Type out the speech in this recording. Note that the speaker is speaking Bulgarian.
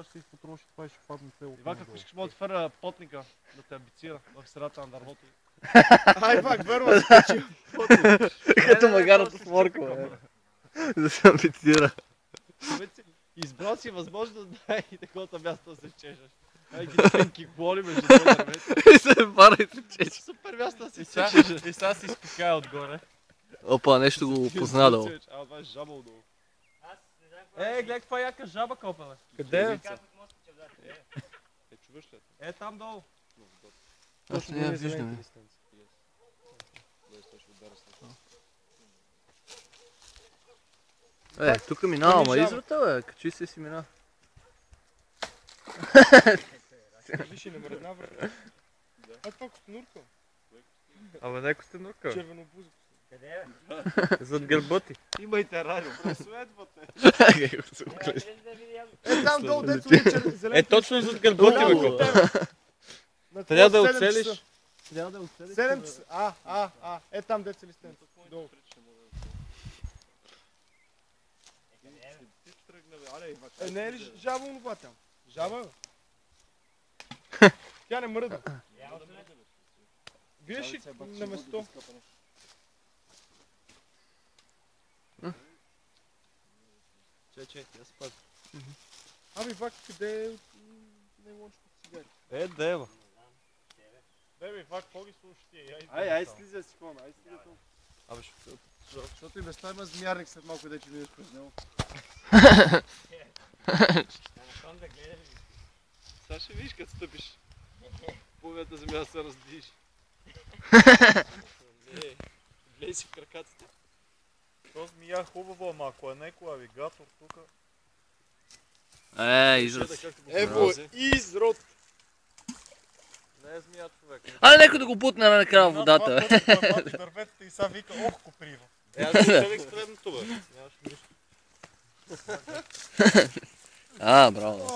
ще се изпотроши, това ще падне целото. Ивак, ако искаш, мога да отваря потника да те амбицира в средата на дървото. Ай, пак, верно, скачи. Като магарата с моркова. Да се амбицира. Избрал си възможно най-такова място да се чешеш. Ай, ги тънки голи между дървета. И се пара и се чече. Супер място да се чешеш. И сега си изпикая отгоре. Опа, нещо го познадал. А, това е жаба отдолу. Гледай каква яка жаба копа, бе. Къде? Чуваш ли? Там долу. Аз не я виждам. Тук минава, ама израта, бе. Качи се си мина. Виж и на мръдна връзка. А това костенурка. Абе, не костенурка. Червенобуза. Къде е? Зад гърба ти. Имайте радио. Преследвате. Там долу, дето е зелен. Точно зад гърба ти, бе, копа. Трябва да оцелиш. Трябва да оцелиш. 7 часа. Там дето ли стен. Долу. Не е ли жаба онова там? Жаба, бе? Тя не мръда. Виж ли на место? Чай, я спад. Аби, Вак, къде е най-лошото цигари? Дева. Бебе, Вак, какво ги слушаш ти? Ай, слизай си фона, ай слизай фона. Абе, защото и без това има змиярник след малко, дече минеш през него. Сега ще видиш като стъпиш. Половината земя се раздвижи. Гледай си в кракатите. То змия хубаво, ама ако е некой авигатор тука... Израз. Ево, изрод! Не е змия, човек. Ай, некой да го бутне накрая в водата, бе. Дърветата и сега вика, ох, коприва. Аз го оцелих с предното, бе. Нямаш нищо. Браво.